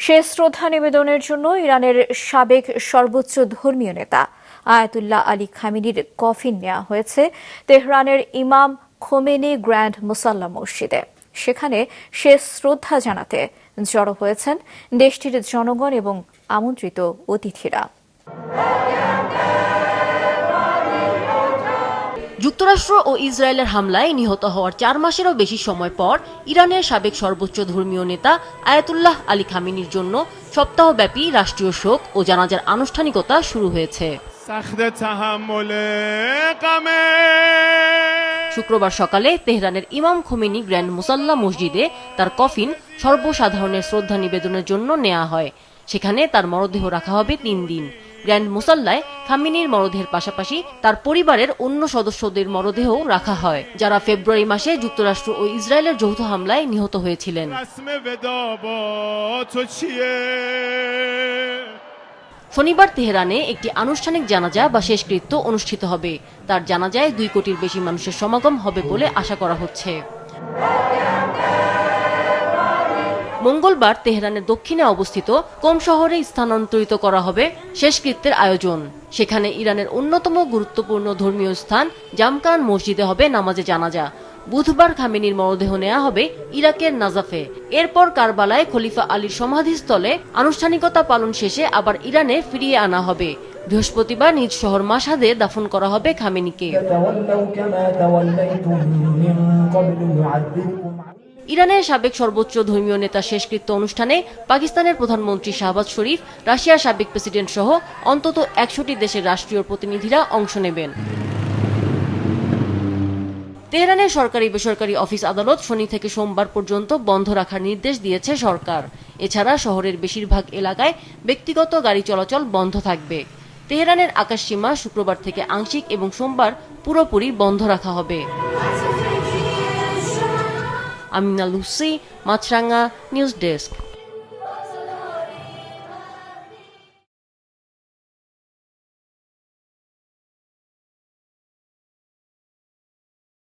সে শ্রদ্ধা নিবেদনের জন্য ইরানের সাবেক সর্বোচ্চ ধর্মীয় নেতা আয়াতুল্লাহ আলী খামেনির কফিন নেওয়া হয়েছে তেহরানের ইমাম খোমেনি গ্র্যান্ড মুসাল্লা মসজিদে। সেখানে শেষ শ্রদ্ধা জানাতে জড়ো হয়েছেন দেশটির জনগণ এবং আমন্ত্রিত অতিথিরা। যুক্তরাষ্ট্র ও ইসরায়েলের হামলায় নিহত হওয়ার 4 মাসেরও বেশি সময় পর ইরানের সাবেক সর্বোচ্চ ধর্মীয় নেতা আয়াতুল্লাহ আলী খামেনির জন্য সপ্তাহব্যাপী রাষ্ট্রীয় শোক ও জানাজার আনুষ্ঠানিকতা শুরু হয়েছে। শুক্রবার সকালে তেহরানের ইমাম খোমেনি গ্র্যান্ড মুসাল্লা মসজিদে তার কফিন সর্বসাধারণের শ্রদ্ধা নিবেদনের জন্য নেওয়া হয়। সেখানে তার মরদেহ রাখা হবে 3 দিন। গ্র্যান্ড মুসাল্লায় খামেনির মরদেহের পাশাপাশি তার পরিবারের অন্য সদস্যদের মরদেহ রাখা হয়, যারা ফেব্রুয়ারি মাসে যুক্তরাষ্ট্র ও ইসরায়েলের যৌথ হামলায় নিহত হয়েছিলেন। শনিবার তেহরানে একটি আনুষ্ঠানিক জানাজা বা শেষকৃত্য অনুষ্ঠিত হবে। তার জানাজায় 2 কোটির বেশি মানুষের সমাগম হবে বলে আশা করা হচ্ছে। মঙ্গলবার তেহরানের দক্ষিণে অবস্থিত কোম শহরে স্থানান্তরিত করা হবে শেষকৃত্যের আয়োজন। সেখানে ইরানের অন্যতম গুরুত্বপূর্ণ ধর্মীয় স্থান জামকান মসজিদে হবে নামাজে জানাজা। বুধবার খামেনির মরদেহ নেওয়া হবে ইরাকের নাজাফে। এরপর কারবালায় খলিফা আলীর সমাধিস্থলে আনুষ্ঠানিকতা পালন শেষে আবার ইরানে ফিরিয়ে আনা হবে। বৃহস্পতিবার নিজ শহর মাশহাদে দাফন করা হবে খামেনিকে। ইরানের সাবেক সর্বোচ্চ ধর্মীয় নেতা শেষকৃত্য অনুষ্ঠানে পাকিস্তানের প্রধানমন্ত্রী শাহবাজ শরীফ, রাশিয়ার সাবেক প্রেসিডেন্ট সহ অন্তত 100টি দেশের রাষ্ট্রীয় প্রতিনিধিরা অংশ নেবেন। তেহরানের সরকারি বেসরকারি অফিস আদালত শনি থেকে সোমবার পর্যন্ত বন্ধ রাখার নির্দেশ দিয়েছে সরকার। এছাড়া শহরের বেশিরভাগ এলাকায় ব্যক্তিগত গাড়ি চলাচল বন্ধ থাকবে। তেহরানের আকাশসীমা শুক্রবার থেকে আংশিক এবং সোমবার পুরোপুরি বন্ধ রাখা হবে। আমিনা লুসি, মাছরাঙ্গা, নিউজ ডেস্ক।